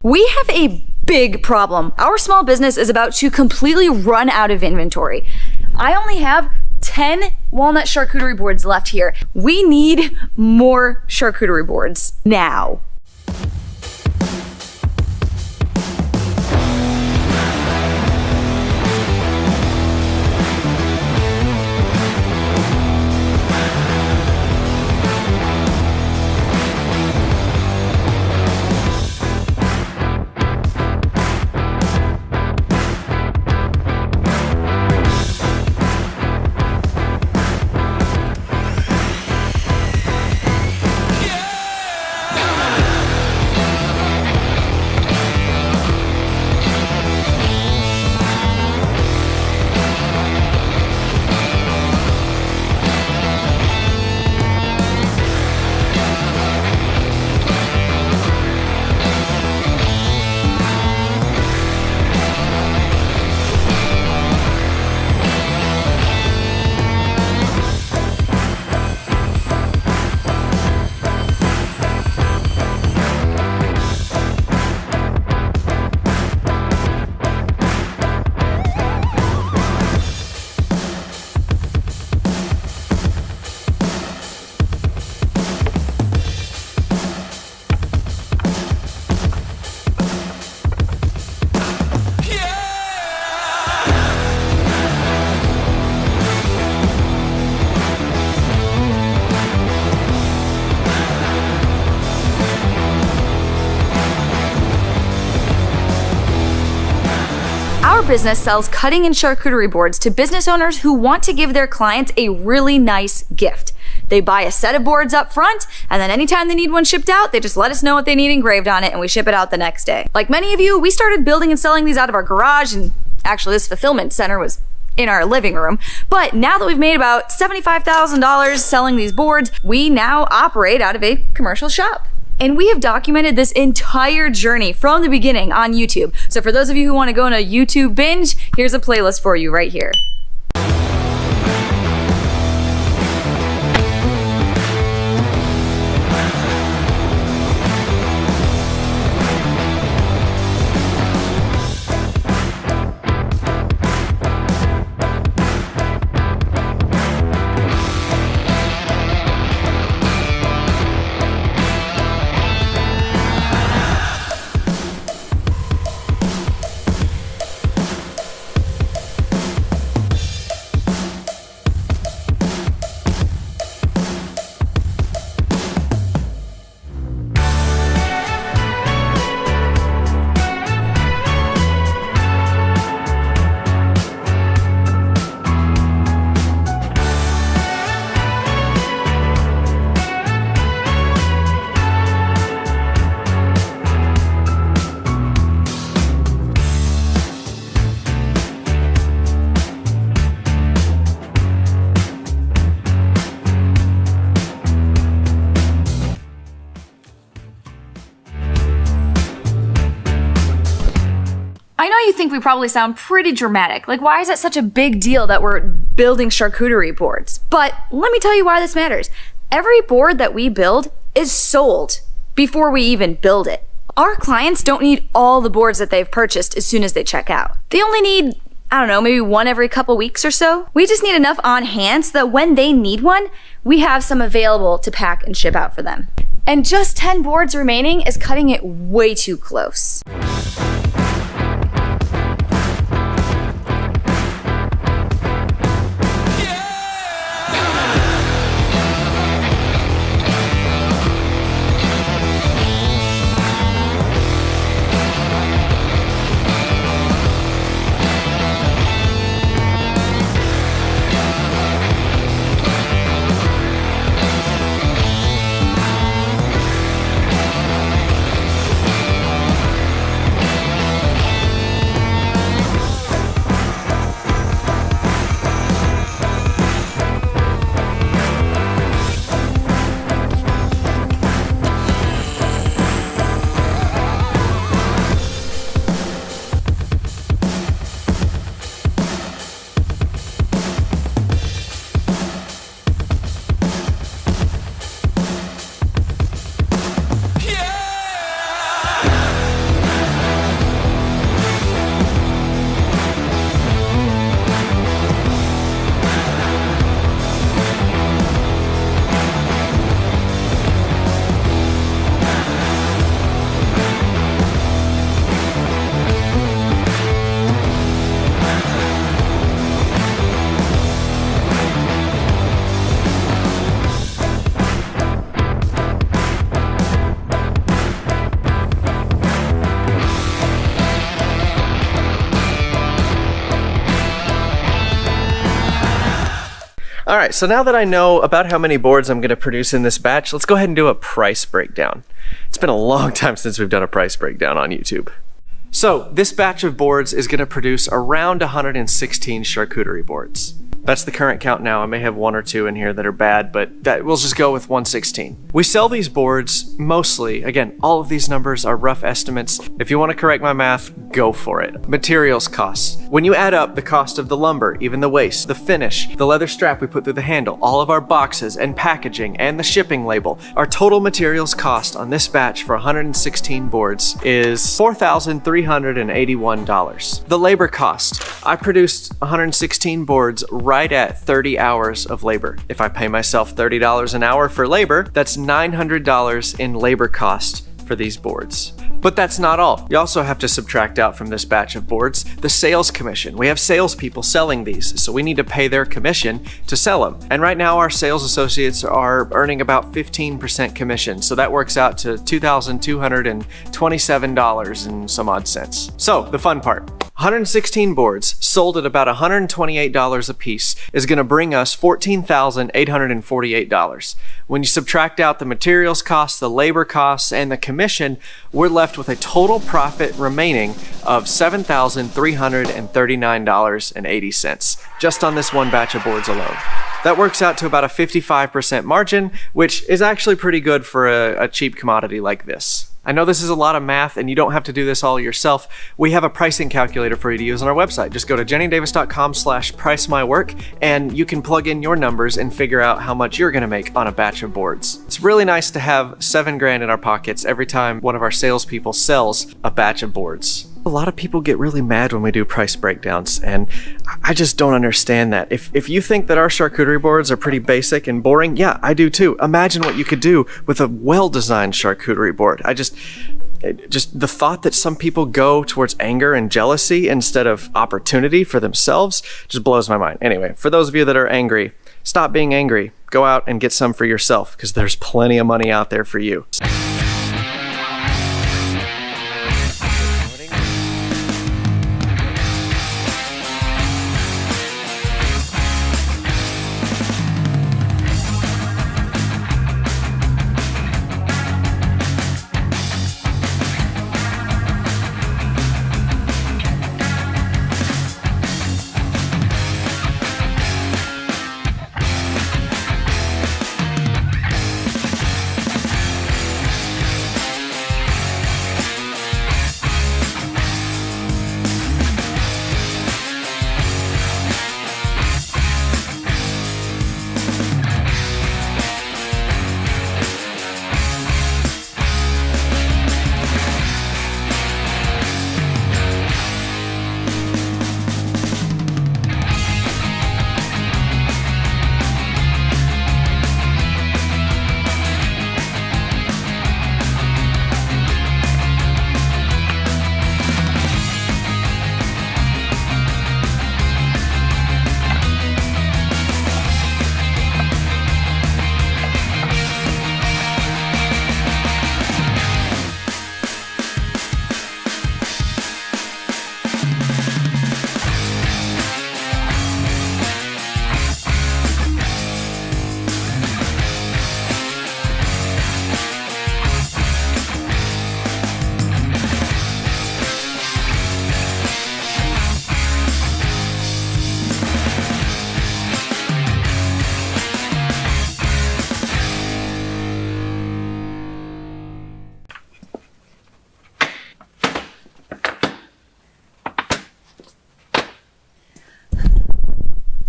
We have a big problem. Our small business is about to completely run out of inventory. I only have 10 walnut charcuterie boards left here. We need more charcuterie boards now. Our business sells cutting and charcuterie boards to business owners who want to give their clients a really nice gift. They buy a set of boards up front, and then anytime they need one shipped out, they just let us know what they need engraved on it, and we ship it out the next day. Like many of you, we started building and selling these out of our garage, and actually this fulfillment center was in our living room. But now that we've made about $75,000 selling these boards, we now operate out of a commercial shop. And we have documented this entire journey from the beginning on YouTube. So for those of you who want to go on a YouTube binge, here's a playlist for you right here. I know you think we probably sound pretty dramatic. Like, why is it such a big deal that we're building charcuterie boards? But let me tell you why this matters. Every board that we build is sold before we even build it. Our clients don't need all the boards that they've purchased as soon as they check out. They only need, I don't know, maybe one every couple weeks or so. We just need enough on hand so that when they need one, we have some available to pack and ship out for them. And just 10 boards remaining is cutting it way too close. All right, so now that I know about how many boards I'm gonna produce in this batch, let's go ahead and do a price breakdown. It's been a long time since we've done a price breakdown on YouTube. So this batch of boards is gonna produce around 116 charcuterie boards. That's the current count now. I may have one or two in here that are bad, but we'll just go with 116. We sell these boards mostly, again, all of these numbers are rough estimates. If you want to correct my math, go for it. Materials costs. When you add up the cost of the lumber, even the waste, the finish, the leather strap we put through the handle, all of our boxes and packaging and the shipping label, our total materials cost on this batch for 116 boards is $4,381. The labor cost. I produced 116 boards right at 30 hours of labor. If I pay myself $30 an hour for labor, that's $900 in labor cost for these boards. But that's not all. You also have to subtract out from this batch of boards the sales commission. We have salespeople selling these, so we need to pay their commission to sell them. And right now our sales associates are earning about 15% commission, so that works out to $2,227 and some odd cents. So the fun part. 116 boards sold at about $128 a piece is going to bring us $14,848. When you subtract out the materials costs, the labor costs, and the commission, we're left with a total profit remaining of $7,339.80 just on this one batch of boards alone. That works out to about a 55% margin, which is actually pretty good for a cheap commodity like this. I know this is a lot of math and you don't have to do this all yourself. We have a pricing calculator for you to use on our website. Just go to jennydavis.com/pricemywork and you can plug in your numbers and figure out how much you're gonna make on a batch of boards. It's really nice to have $7 grand in our pockets every time one of our salespeople sells a batch of boards. A lot of people get really mad when we do price breakdowns, and I just don't understand that. If you think that our charcuterie boards are pretty basic and boring, yeah, I do too. Imagine what you could do with a well-designed charcuterie board. Just the thought that some people go towards anger and jealousy instead of opportunity for themselves just blows my mind. Anyway, for those of you that are angry, stop being angry. Go out and get some for yourself, because there's plenty of money out there for you.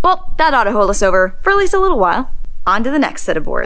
Well, that ought to hold us over for at least a little while. On to the next set of boards.